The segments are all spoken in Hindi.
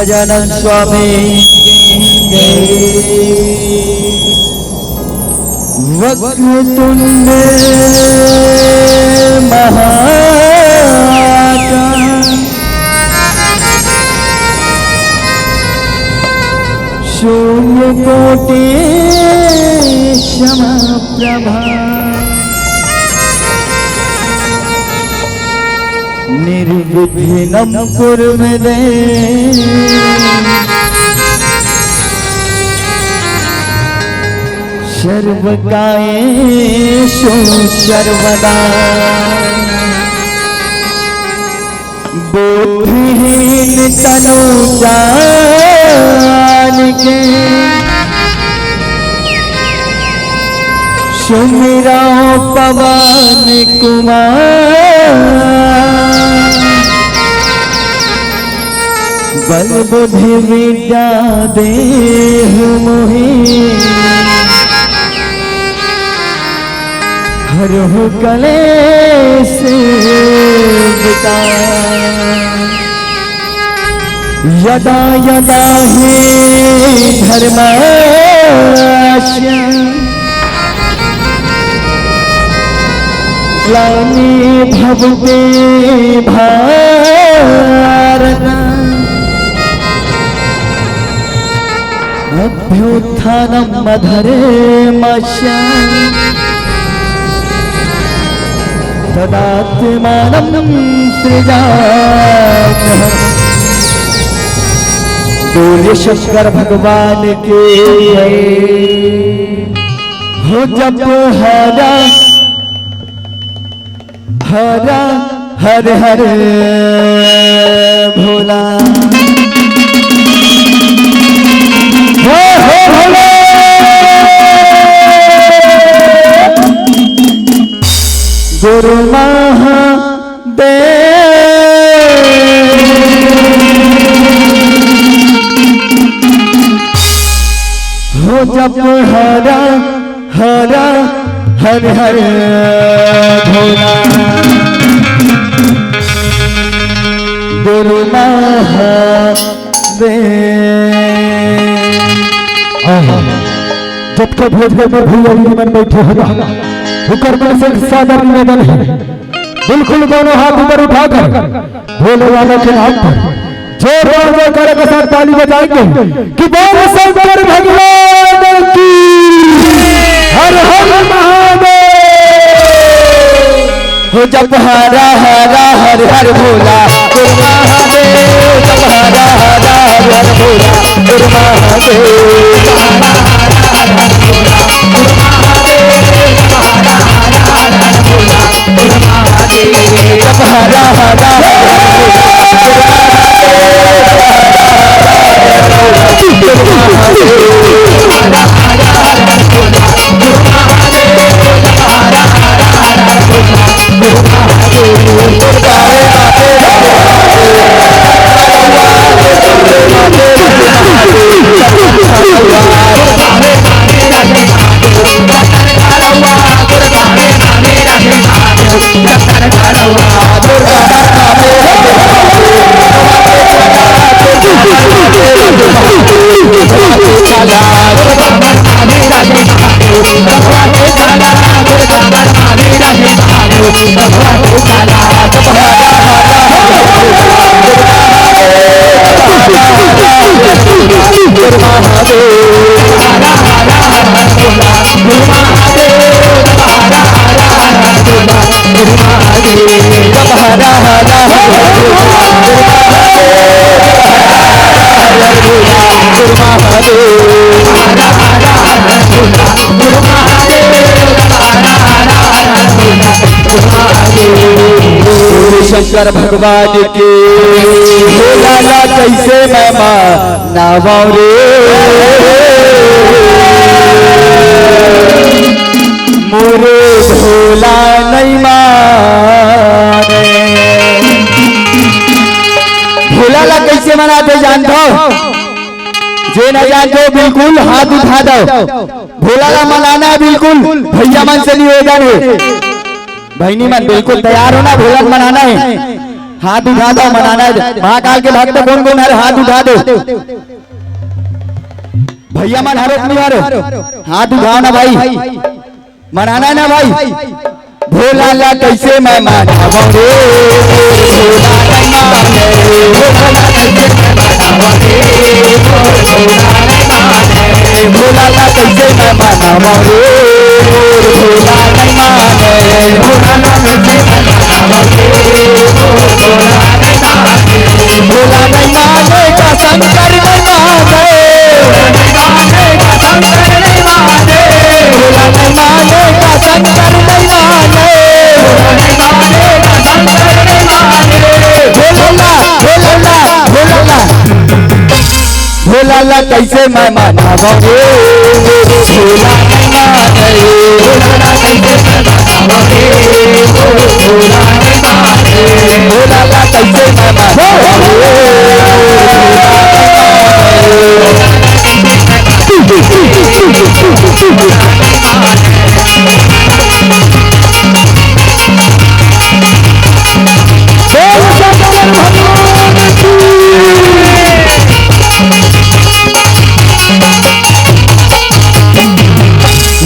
गजानन स्वामी वक्रतुंड महाकाय शून्यकोटि समप्रभा निर्विघ्नं कुरु मे देव सर्वकायेषु सर्वदा बुद्धिहीन तनु जानिके सुमिरा पवन कुमार बल बुद्धि विद्या देहु मोहि हरहु कलेश यदा यदा हि धर्मस्य ग्लानिर्भवति भारत अभ्युत्थानम् अधर्मस्य तदात्मानं सृजाम्यहम्। बोलिए शंकर भगवान के हो जप हरा हरा हर हर भोला हो भोला गुरु महादेव हो जप हरा हरा हर हर भोला गुरु महादेव। जब के भोज में भूल मन बैठे होगा हुक्र में से सादर निवेदन है बिल्कुल दोनों हाथ ऊपर उठाकर भोले वाले के नाम पर जोर जोर कर के साथ ताली बजाएंगे कि बोल शंकर भगवान की हर हर महादेव हो जप हरा हरा हर हर भोला गुरु महादेव जप हरा हरा हर हर भोला गुरु महादेव जप हरा हरा शंकर भगवान के लाला कैसे मैं मानवा रे मोरे भोला नहीं माने। भोला ला कैसे मनाते जानते हो? जे न जानते हो बिल्कुल हाथ उठा दो। भोला ला मनाना है बिल्कुल भैया मन से निवेदन है। बहनी मन बिल्कुल तैयार हो ना, भोला मनाना है। हाथ उठा दो, मनाना है महाकाल के भक्त कौन कौन है, हाथ उठा दो भैया, मन हरो नहीं मारो, हाथ उठाओ ना भाई, मनाना है ना भाई। भोला ला कैसे मैं मनावा रे, भोला ला कैसे मैं मनावा रे, भोला नहीं माने, भोला ला कैसे मैं मनावा रे, भोला नहीं माने का शंकर नहीं माने, भोला नहीं माने का शंकर नहीं माने, भोला नहीं माने का शंकर नहीं माने, भोला नहीं माने का शंकर नहीं माने, भोला भोला भोला भोला ला कैसे मैं मनावा रे, भोला नहीं माने, भोला ला कैसे मैं मनावा रे, भोला नहीं माने, भोला ला कैसे मैं मनावा रे,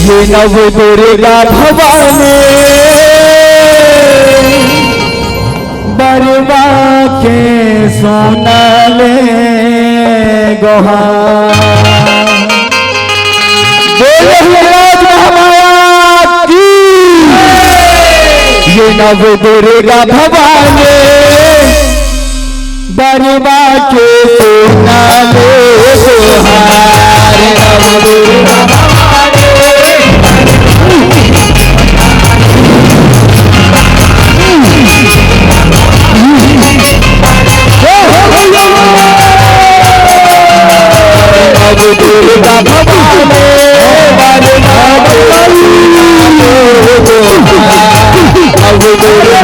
ये नव दुर्गा भवानी बरवा के सोनाले गोहा, ये नव दुर्गा भवानी बरवा के सोनाले गोहार, नव दुर्गा भवानी नव दुर्गा भवानी बरवा के नव दुर्गा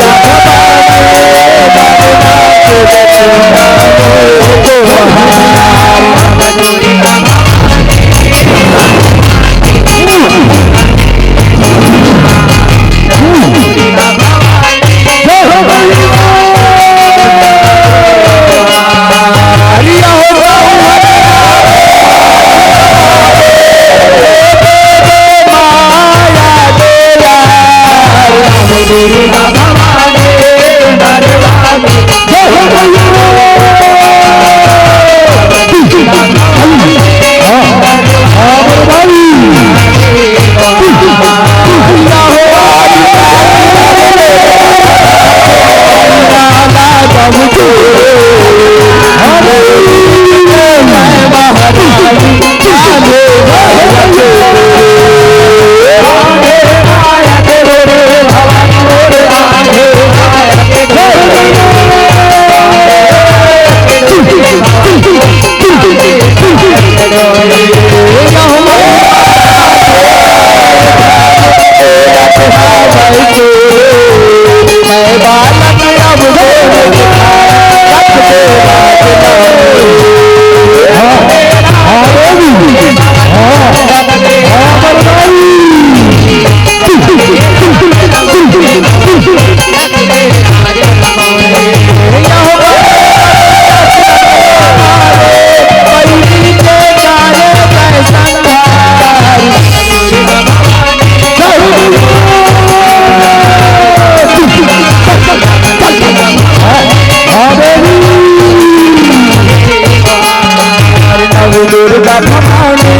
दुर्गा भवानी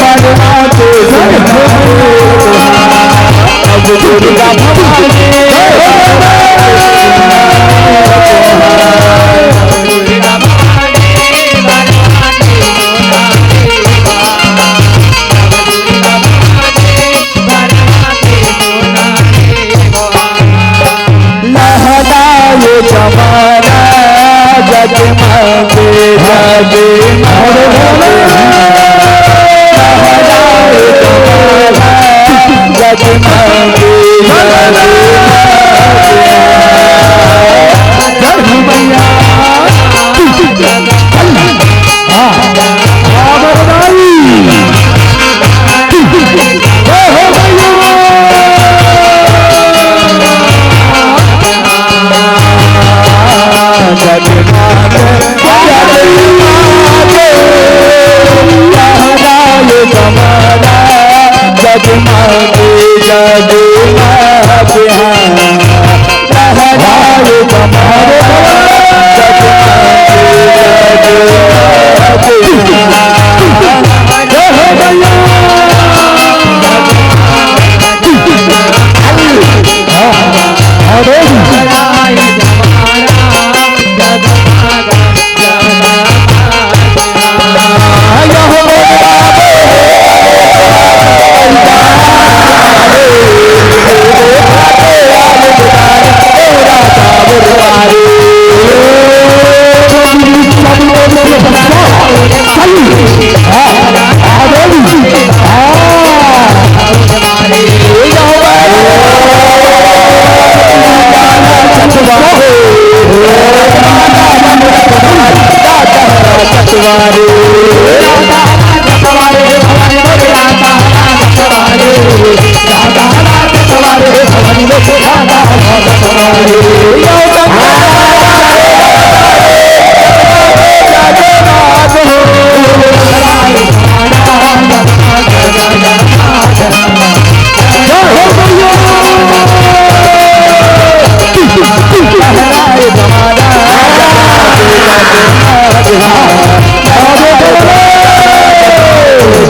बरवा के अब दुर्गा भवानी लहराए जमाना जगमगे जगमगे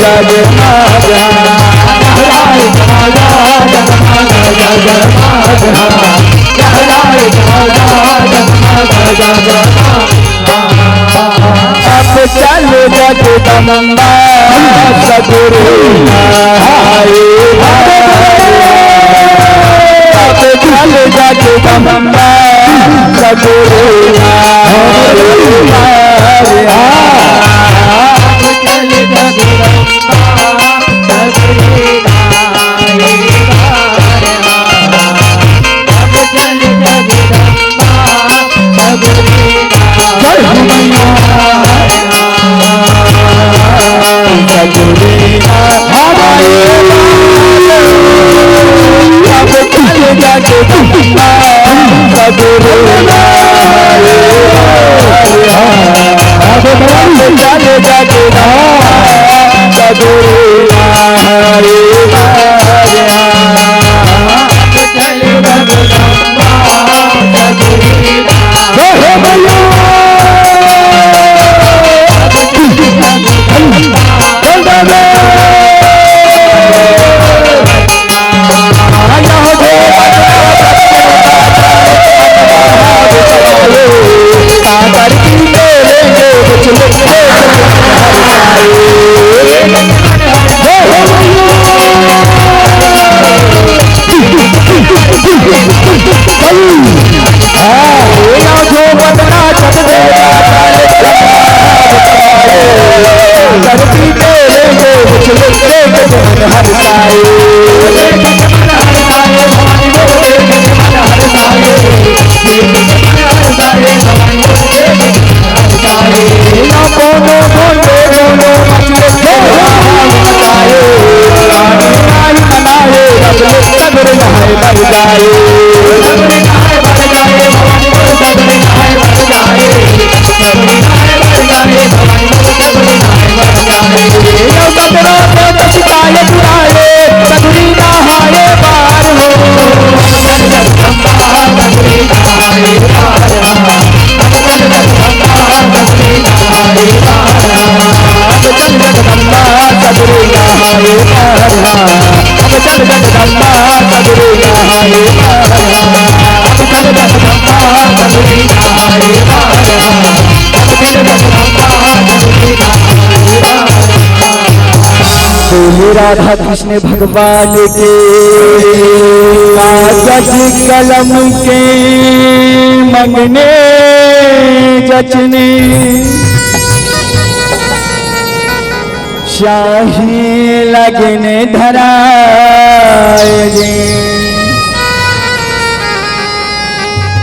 जगमगा लहराए ध्वजा जगमगा जगमगा लहराए ध्वजा जगमगा जगमगा अब चल जगदम्बा सगुरु आए अब चल जगदम्बा सगुरु राधा कृष्ण भगवान के कागज कलम के मंगने जचने शाही लगने धराए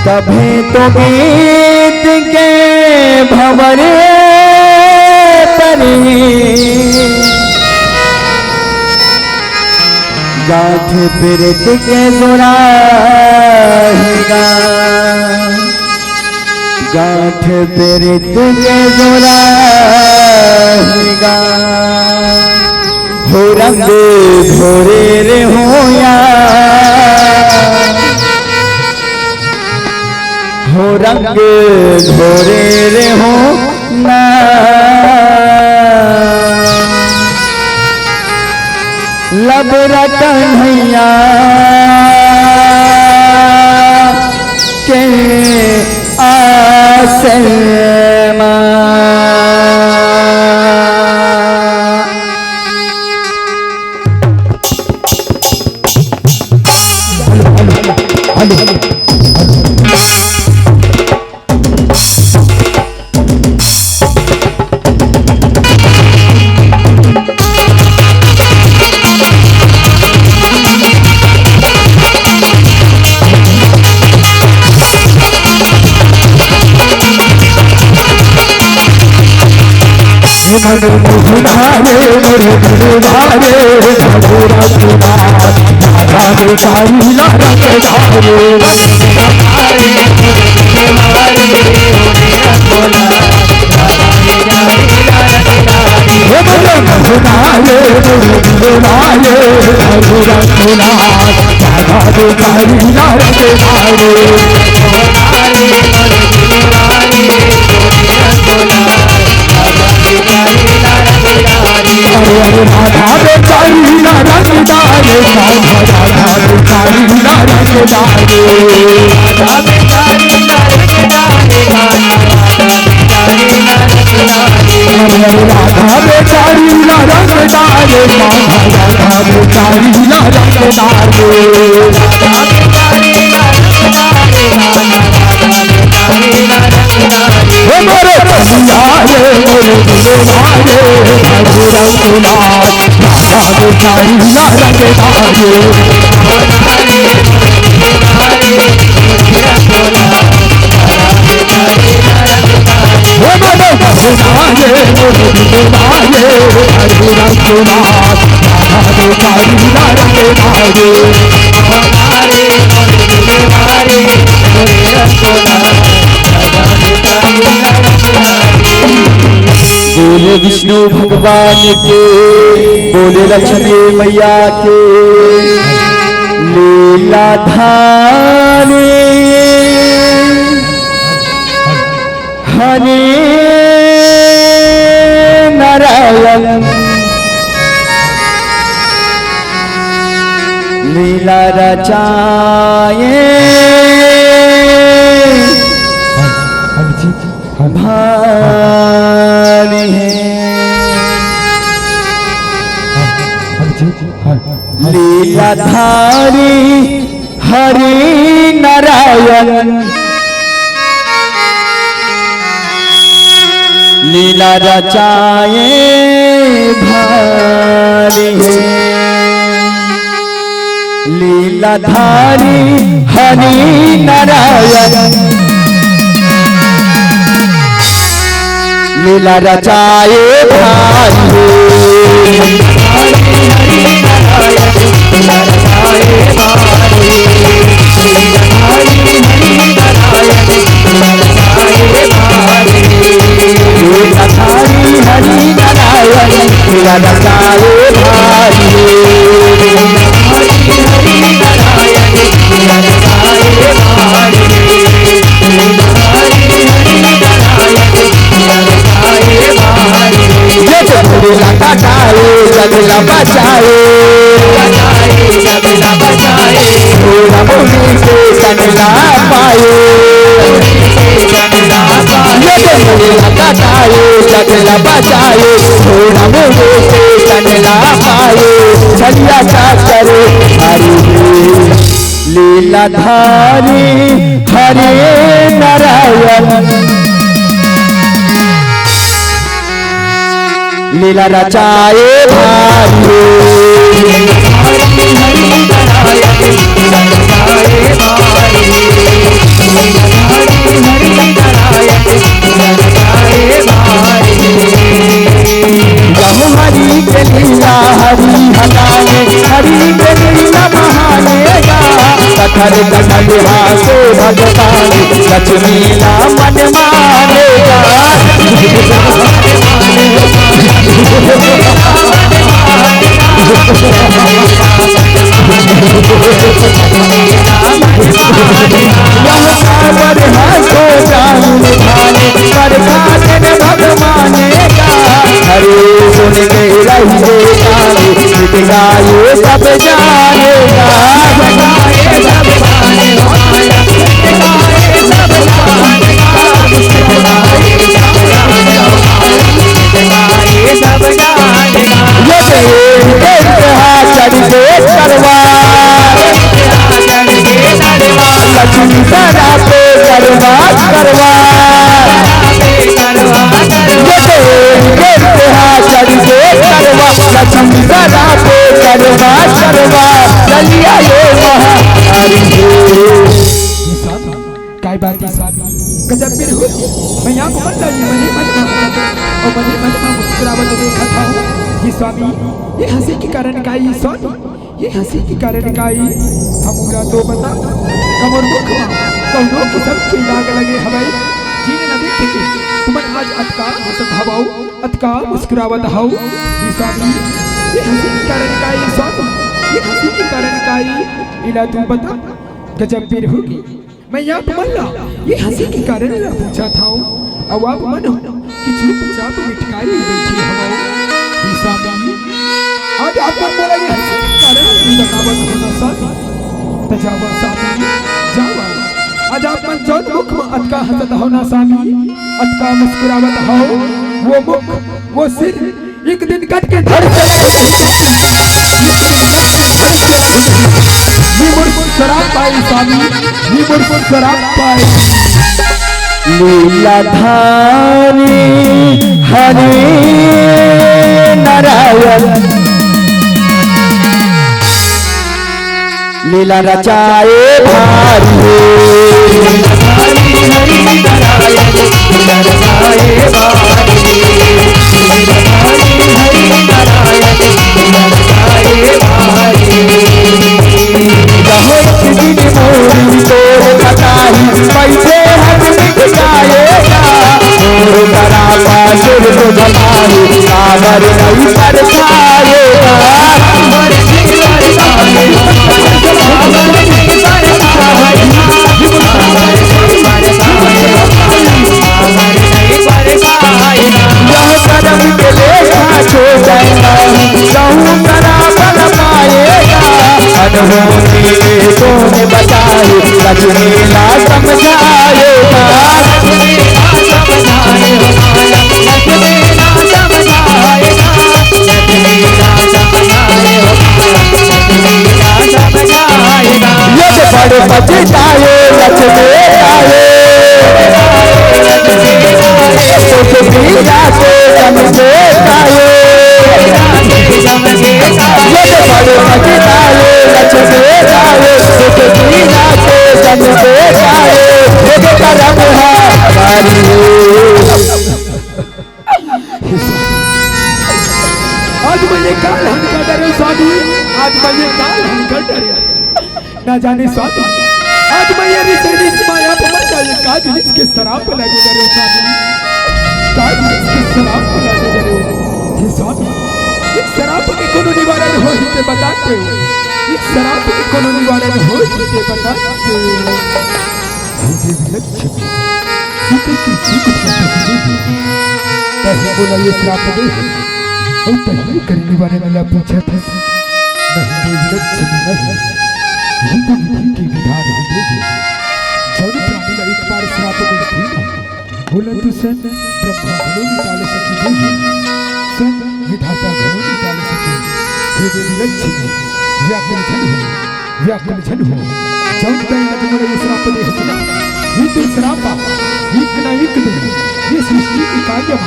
तभी तो गीत के भंवरे परे गाठ पिरत के जोराहेगा गाठ पिरत के जोराहेगा हो रंग भोरे रे होया हो रंग भोरे रे हो ना लब कन्हैया के आसमा राधा बेचारी ना रंग डाले श्याम राधा बेचारी ना रंग डाले राधा बेचारी ना रंग डाले राधा बेचारी ना रंग डाले राधा बेचारी ना रंग डाले मोरे कन्हैया रे मोरे दिलवाले प्रभु रघुनाथ राधा बेचारी ना रंग डाले मोरे कन्हैया रे मोरे दिलवाले प्रभु रघुनाथ राधा बेचारी ना रंग डाले बोले विष्णु भगवान के बोले लक्ष्मी मैया के लीला धारे हरे नारायण लीला रचाए भारी है लीलाधारी हरि नारायण लीला रचाए भारी है लीलाधारी हरि नारायण लीला रचाए भारी हरि नारायण लीला रचाए भारी जगला बचाए जगला बचाए मुनि से कनला पाए जगला बचाए मुनि से कनला पाए छलिया का करे हरि लीलाधारी हरे नारायण लीला रचाए भारी गहु हरि के लीला हरि हलाने हरि के लीला बहाने कथर कथर हासे भगवान लक्ष्मी ला मन मानेगा हरे सुन के रहिए गाये सब जानेगा लक्ष्मी सदा पे करवा करवा लक्ष्मी सदा पे करवा करवा चलिया ये महारी काय बात है गजब फिर हो मैं यहाँ को मत लाइए मनी मत मुस्कुरावत देखा था ये स्वामी ये हंसी के कारण का ये स्वामी ये हंसी के कारण का ये हमूरा तो बता कमर दुख कौनो की सब के लाग लगे हवाई जीने न देखे के तुम आज अटका हंसत हवाओ अटका मुस्कुरावत हाओ ये स्वामी ये हंसी के कारण का ये स्वामी ये हंसी के कारण का ये इला तुम बता गजब फिर होगी मैं यहाँ मल्ला ये हंसी के कारण ना पूछा था अब आप मनो कि चुपचाप मिटकाई बैठी हमारे स्वामी लगावत होना स्वामी तजावा स्वामी जावा आज आप मन जौन मुख में अटका हंसत हो ना स्वामी अटका मुस्कुरावत हो वो मुख वो सिर एक दिन कट के धड़ शराब पाए स्वामी शराब पाए लीलाधारी हरे नारायण लीला रचाए भारी पैसे हट मिट जाएगा और बराबा सिर को जमाए काबर नहीं कर पाएगा यह कदम के लेखा छो जाएगा कहूँ करा बल पाएगा अनहोनी को बचाए लक्ष्मीला समझाएगा यद बड़े बचताए लक्ष्मी आए जाते समझे आए यद बड़े बचताए लक्ष्मी आए जाते समझे आए करम है आज मुझे काल हनका डरे स्वामी आज मुझे काल हनका डरे ना जाने स्वामी आज मैं ये रिस माया पर मर जाए काज इसके शराब पर लगे डरे स्वामी काज इसके शराब पर लगे डरे हे स्वामी इस शराब के कोनो निवारण हो इसे बताते हो इस शराब के कोनो निवारण हो इसे बताते हो हे लक्ष्मी इसे किसी को पहले बोला ये श्राप दे और पहले करने वाले वाला पूछा था नहीं लक्ष्मी नहीं ये तो विधि की विधान है देवी जौन प्राणी का एक बार श्राप मिलती है बोला तू सन ब्रह्मा घनों की डाल सकी देवी सन विधाता घनों की डाल सकी हे देवी लक्ष्मी व्याकुल जन हो जौन प्राणी का तुम्हारा ये श्राप दे है ये तो श्रापा एक ना एक दिन ये सृष्टि की कार्य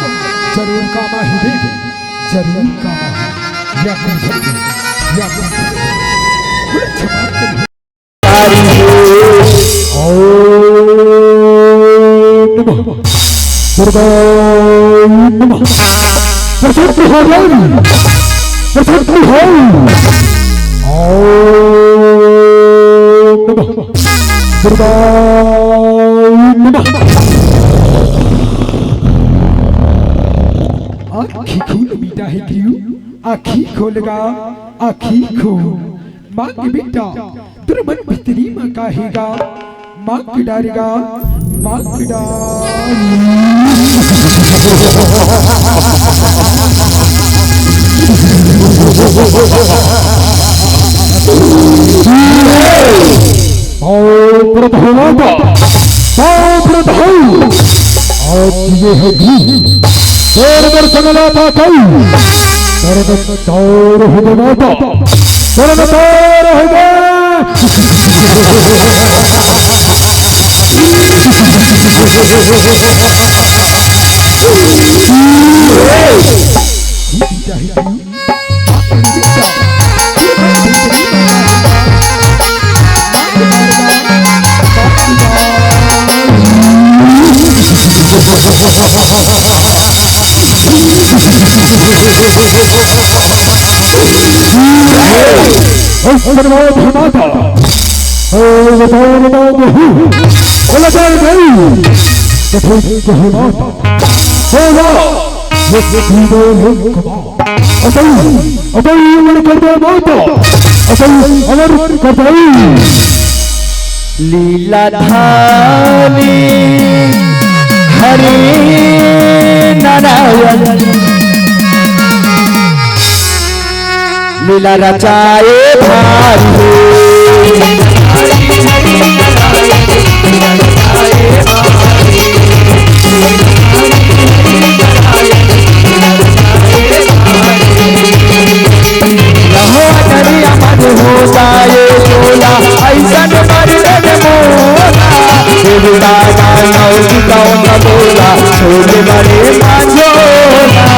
जरूर कामा ही देवी जरूर कामा है व्याकुल जन क्षमा कर आखी खोल बेटा है क्यों आखी खोलगा आखी खोल माँ की बेटा तेरे मन भीतरी माँ काहेगा माँ की डारेगा माँ की ये है दर्शन लाता कई तौर हो गया लीलाधारी हरे नारायण लीला रचाए भारी रहो दरिया मन हो जाए सोला ऐसन मर्दन मोला देवता नौ कौन बोला छोटे बड़े मांझोला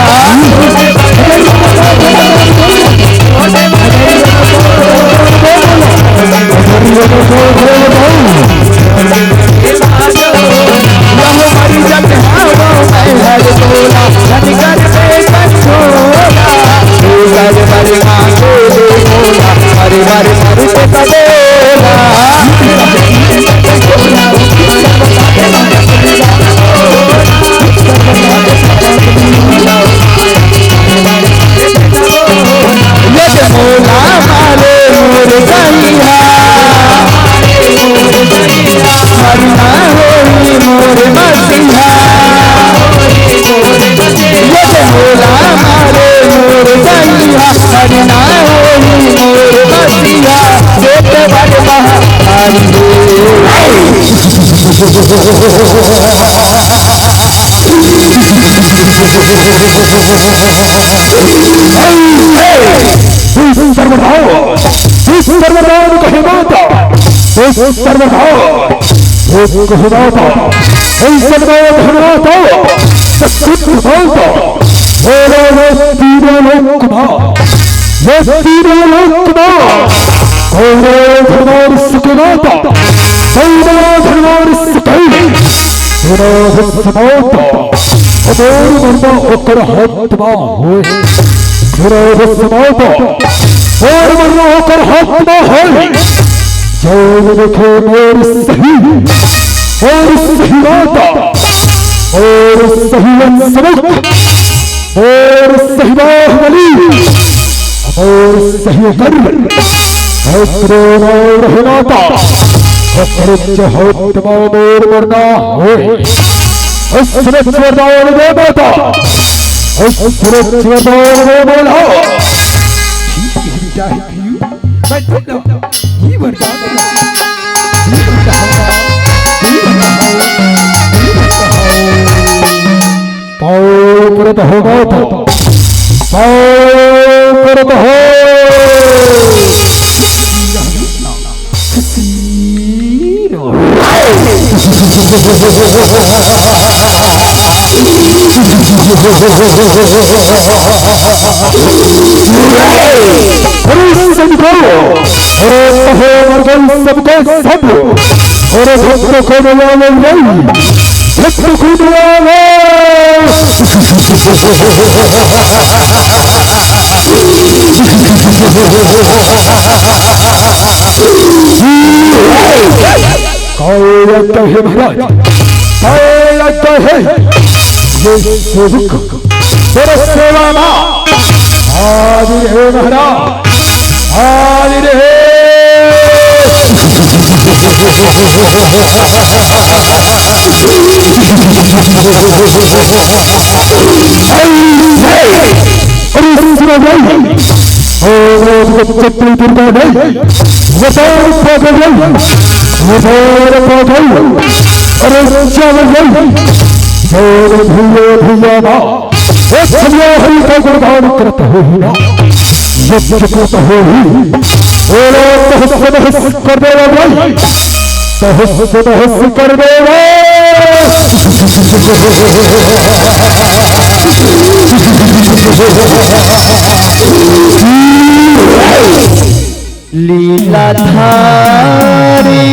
लीला धारी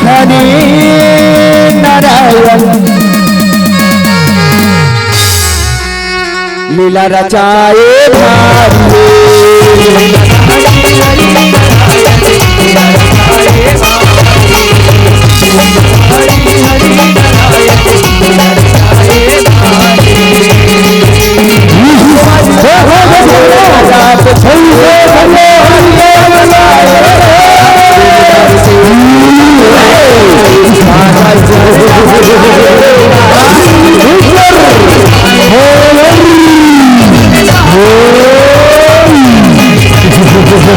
हरि नारायण लीला रचाए भारी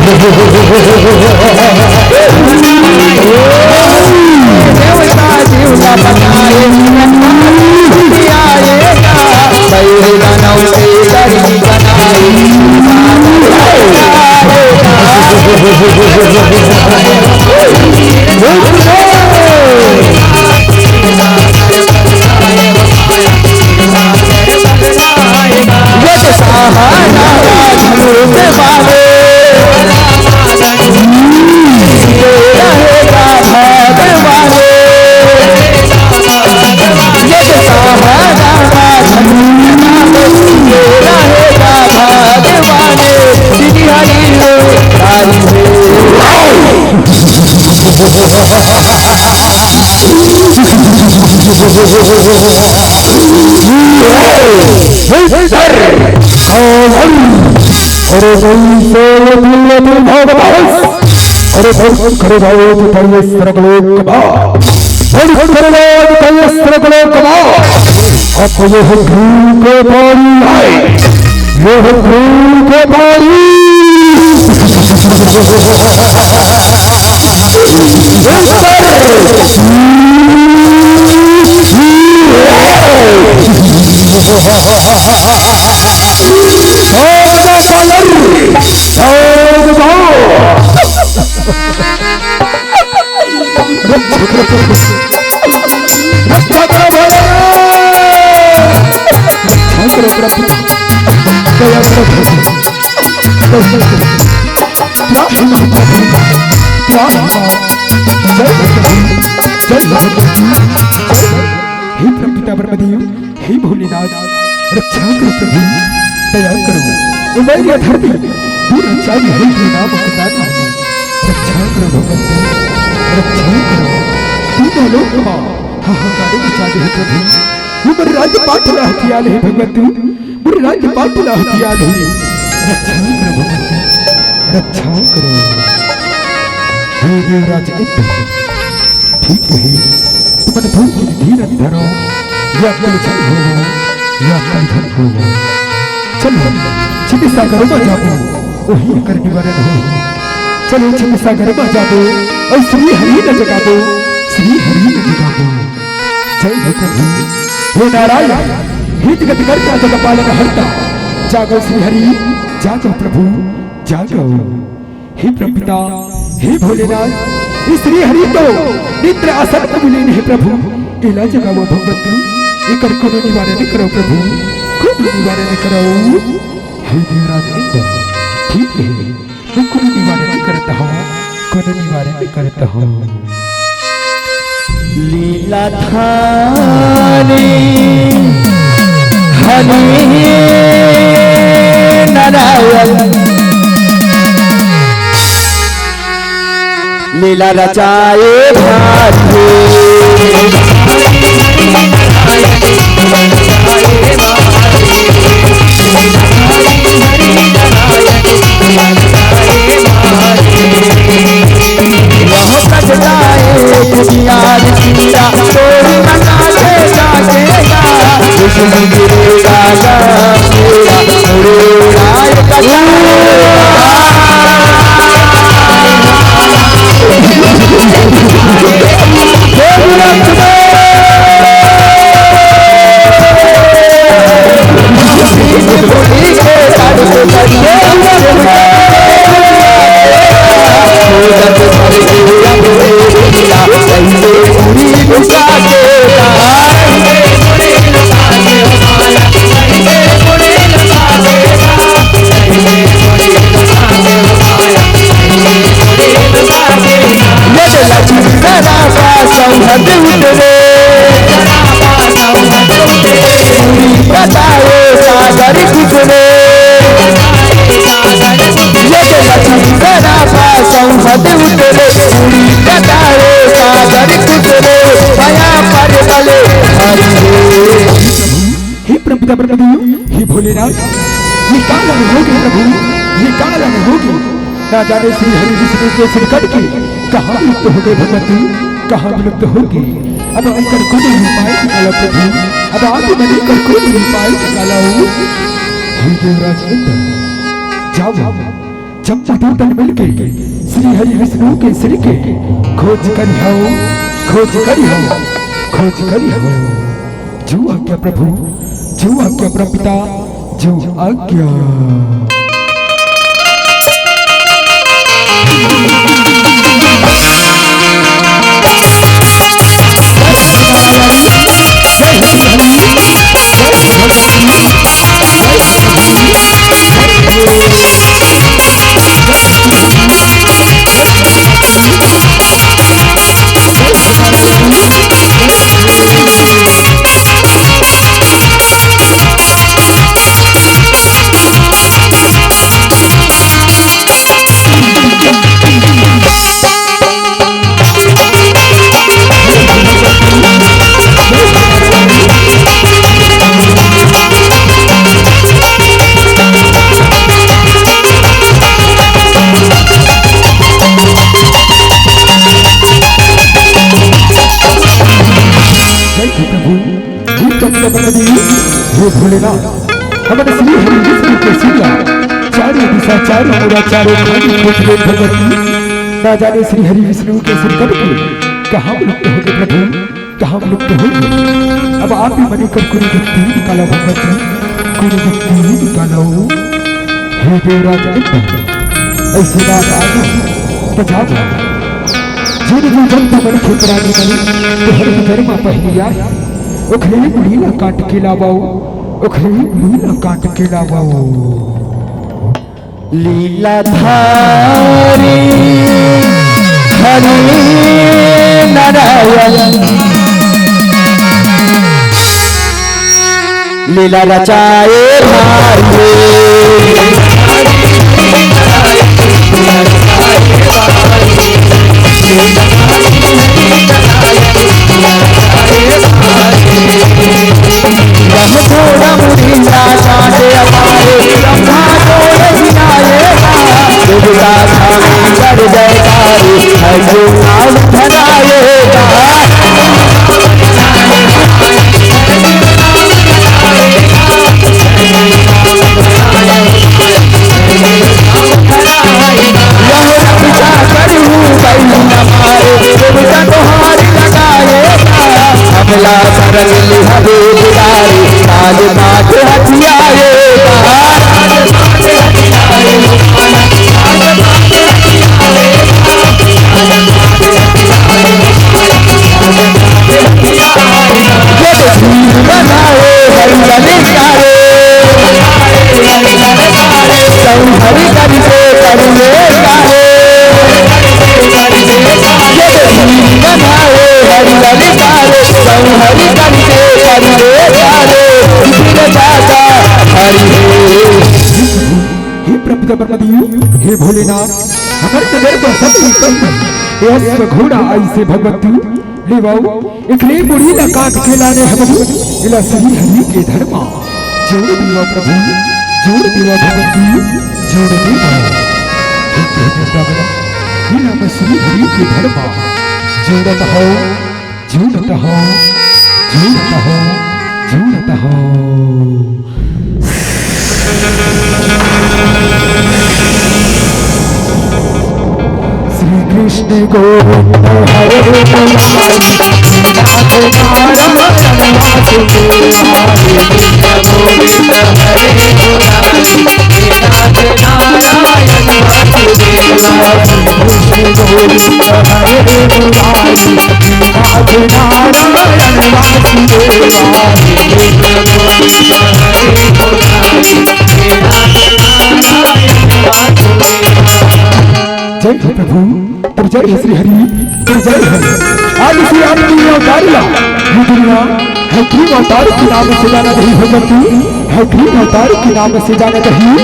जीवला बनाए आएगा बैगा नौ से लड़की अरे करे भाव तो स्त्रगलो कबा स्त्रगलो कबा अब ये है भूल को पारी ये है भूल को पारी हे पिता ब्रह्मदेव, हे भोलेनाथ, रक्षा करो प्रभु, दया करो। उमैया धरती दूर चाली हरि के नाम का दान, रक्षा करो भगवंत, रक्षा करो। तीनों लोक में हाहाकार मचाते हैं प्रभु। उमर राज्य पाटला हथियार है भगवंत, उमर राज्य पाटला हथियार है। रक्षा करो भगवंत, रक्षा करो। हे देवराज इंद्र, ठीक है, तुम भूल की धीरज धरो, या कलछल हो या कलछल हो। चलो चिकित्सा करो जाओ, वही कर निवारण हो। चलो चिकित्सा करो जाओ और श्री हरि न जगा दो, श्री हरि न जगा दो। जय हो प्रभु, हे नारायण, हित गति करता जग पालन हरता। जागो श्री हरि, जागो प्रभु, जागो। हे प्रभुपिता, हे भोलेनाथ, श्री हरि तो निद्र आसक्त मिले है प्रभु। इला जगावो भगवत, इकर को निवारण करो प्रभु, खुद निवारण करो। हे देवराज इंद्र, ठीक है, मैं को निवारण करता हूँ, को निवारण करता हूँ। लीला थारी हरि नारायण, लीला रचाए भारी। वह सजलाए दुनिया सीरा, तोरी मनाते जागेगा, विष्णु गिरेगा मेरा मुड़ाए हे भोलेनाथ, ये कालन होगी प्रभु, ये कालन होगी। ना जाने श्री हरि विष्णु के संकट के कहाँ लुप्त हो गए भगवती, कहाँ विलुप्त होगी। अब अंकर को उपाय निकालो प्रभु, अब आप मैंने कर को उपाय निकालो। हे देवराज इंद्र, जाओ जम्बूदूतन मिलके श्री हरि विष्णु के श्री के खोज करी हो, खोज करी हो, खोज करी हो। जो आज्ञा प्रभु, जो आज्ञा प्रपिता, जो आज्ञा। हे भोलेनाथ, हमारे श्री हरि विष्णु के सिला चारों दिशा चारों ओर चारों खानी खोजले भगवती। ना जाने श्री हरि विष्णु के सिर करके कहाँ लुप्त हो गए प्रभु, कहाँ लुप्त हो गए। अब आप ही मनी कर कोई व्यक्ति निकालो भगवती, कोई व्यक्ति निकालो। हे देवराज ऐसे बात आगे बजाओ। जिन भी जंतु मन खेतरानी मनी तो हर धर्म पहली आए। उखरे लीला काट के लावाओ, उखरे लीला काट के लावाओ। लीला धारी हरि नारायण, लीला रचाए भाई। थोड़ा मुरीला काटे हमारे ब्रह्मा जोड़े गिनाएगा। दुर्गा धामी कर जयकारी है जो नाम धराएगा। यह रक्षा करूँ गई हमारे दुर्गा तोहार लगाएगा। हमला सरल हरे दुलारी काल माट हथियाएगा। जब भीम बनाए हरियाले सारे, संहरी करके करने सारे। जब भीम बनाए हरियाले सारे, संहरी करके करने सारे। फिर जाता हरि हे प्रभु परमदीव, हे भोलेनाथ, हमारे नगर पर सबकी कई अश्व घोड़ा आई से भगवती ले वाओ। इकले बुढ़ी न काट के लाने हमको इला सही हरि के धर्मा। जोड़ दीवा प्रभु, जोड़ दीवा भगवती, जोड़ दीवा। इला में सही हरि के धर्मा। जोड़त हो, जोड़त हो, जोड़त हो, जोड़त हो। श्री कृष्ण गोविंद हरे जय प्रभु, तुम जय श्री हरि, तुम जय हरि। आज श्री आपकी अवतारिया ये दुनिया है क्रीम अवतार के नाम से जाना नहीं भगवती, है क्रीम अवतार के नाम से जाना नहीं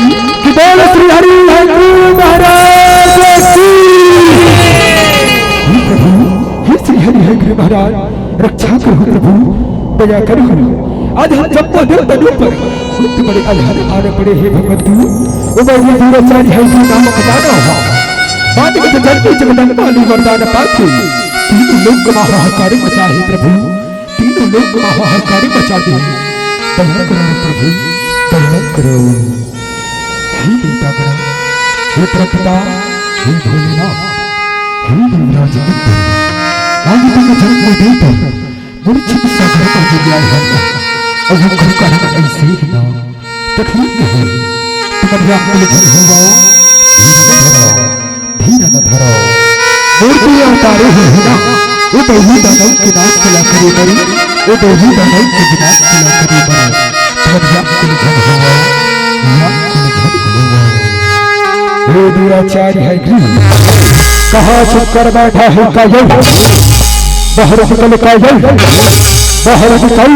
कि बोल श्री हरि है क्रीम महाराज की। प्रभु हे श्री हरि है क्रीम महाराज, रक्षा करो प्रभु, दया करो। आज हम जब देव तनु पर उतने बड़े अल्हर आने पड़े हे भगवती। वो ये दूराचार्य है कि नाम बताना हो बात के जल्दी जगदम्ब वाली वरदान पाती। तीनों लोग महाहाकार मचा है प्रभु, तीनों लोग महाहाकार मचा दे। दया करो प्रभु, दया करो। हे बेटा गणा हे प्रपिता, हे भोलेनाथ, हे देवराज इंद्र, आज तक जन्म देकर मूर्छित सागर का दुनिया है और वो गुरु का रंग ऐसे ही ना तकलीफ है। तुम्हारी आंखों धन हुआ धीर न धरो मूर्ति अवतारे है ना वो देवी दानव के नाश किला करे मरी वो देवी दानव के विनाश किला करे मरी। तुम्हारी आंखों धन हुआ ये दुराचारी है गृह कहाँ छुप कर बैठा है कायल बाहर निकल कायल बाहर निकल।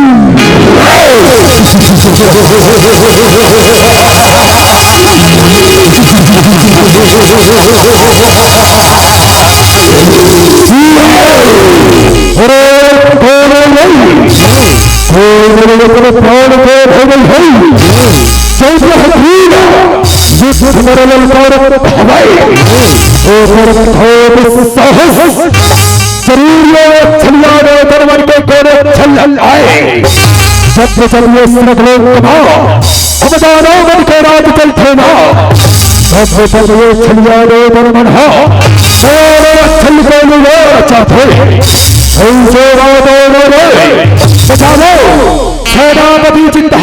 सेनापति चिंता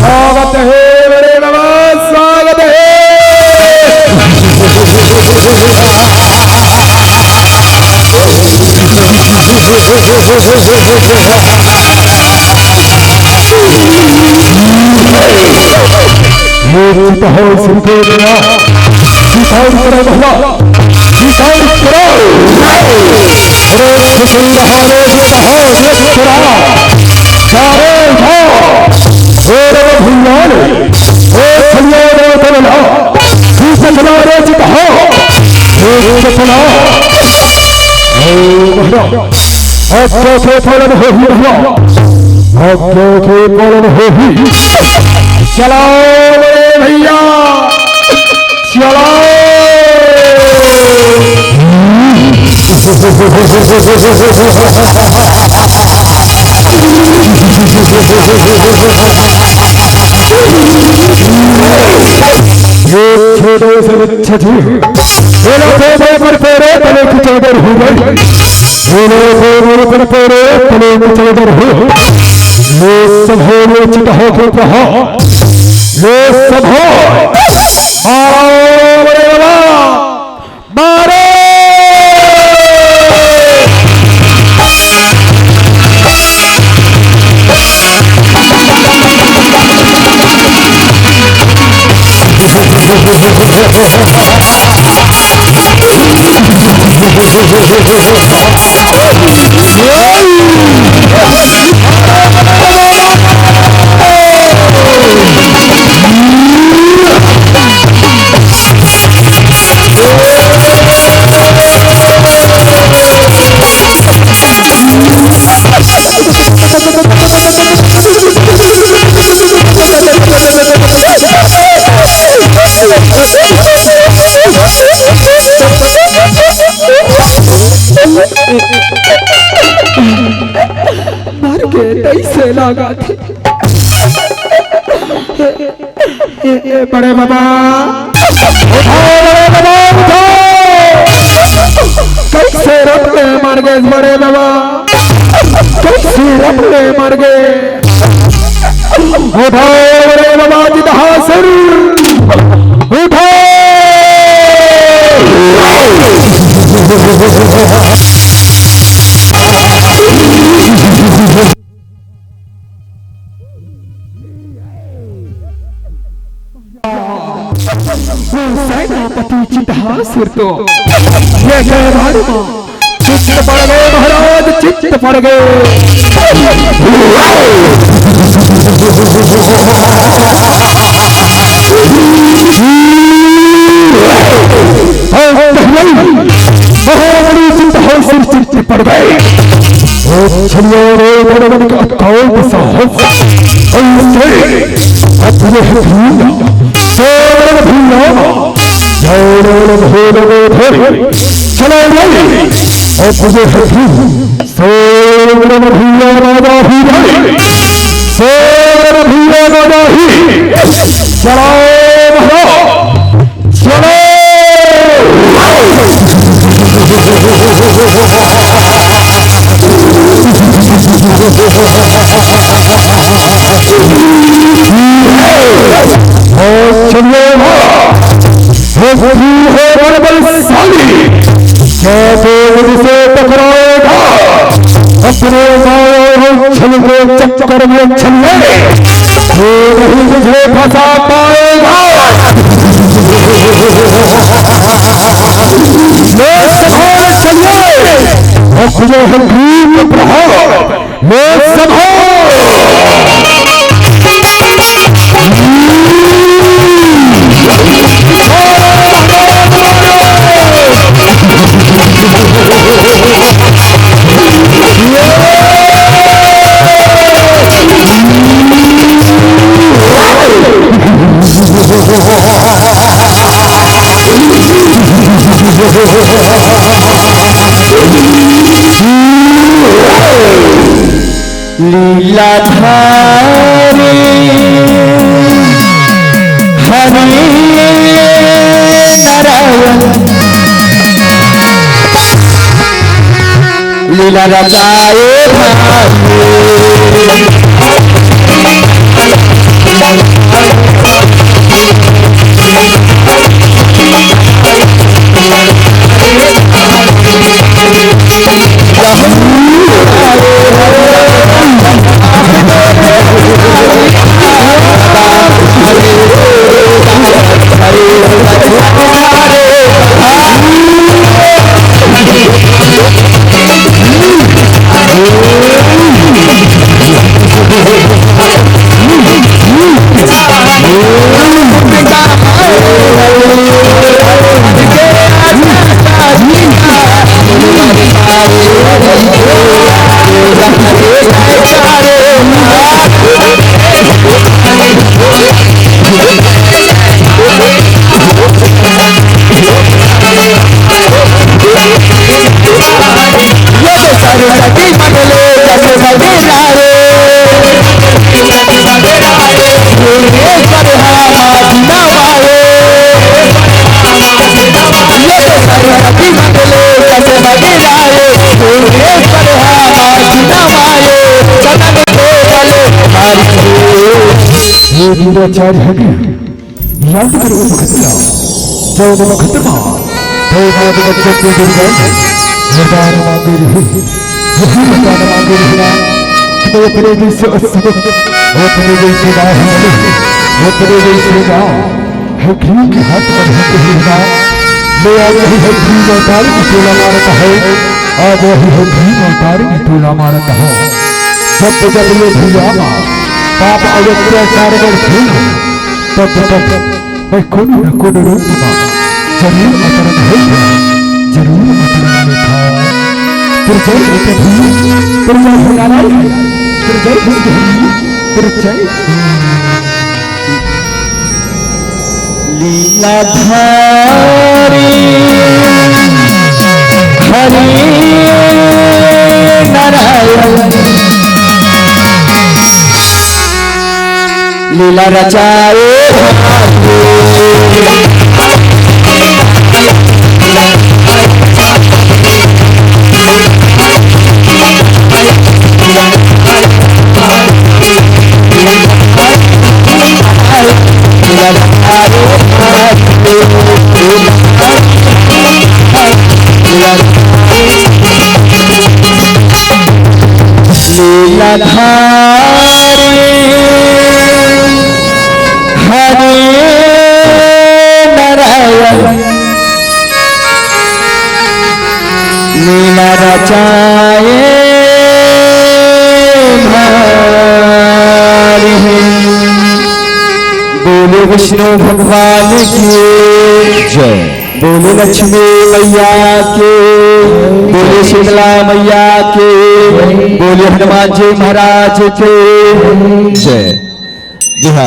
स्वागत है मेरे बाबा स्वागत है। चलाओ भैया चलाओ। चौधर हो गई चौधर हो सब हो चित हो कहा सब हो मारो मर के कैसे लगा थे बड़े बाबा कैसे रपले मर गए बड़े बाबा कैसे रपले मर गए। उठो बड़े बाबा जिदहासुर उठो सेनापति चित्तहासुर को ये चित्त पड़ गए महाराज चित्त पड़ गए। पड़ गए। चलिए रे भगवान का अकाल साहब ऐसे अपने भूला सोर भूला जौड़ भूल गए चलो भाई अपने सोर भूला राजा ही भाई सोर भूला राजा ही चलो चलो चलिए से टकराएगा अपने छल के चक्कर में छलने नहीं मुझे फंसा पाएगा। चलिए और खुले हकीम प्रहार लोग सभा लीलाधारी हरि नारायण लीला रचाए वीराचार्य है याद करो मुखतला जो मुखतमा तो बात बच्चे के दिल में निदान मांगे रही यही निदान मांगे रही कि अपने जैसे असब अपने जैसे बाहर अपने जैसे गाँव है घी के हाथ पर है ना ले आ रही है घी मोटारी की तोला मारता है आज रही है घी मोटारी की तोला मारता है जब ये भैया पाप अत्याचार में खेल तब तक मैं कौन न कौन रूप में जरूर अवतरण होगा जरूर अवतरण में था फिर जय नारायण फिर जय फिर जय लीलाधारी हरि नारायण लीला रचाए लीलाधारी हरि नारायण लीला रचाए भारी बोले विष्णु भगवान की जय। बोले लक्ष्मी मैया के, बोले शीतला मैया के, बोले हनुमान जी महाराज के जय। जी हाँ।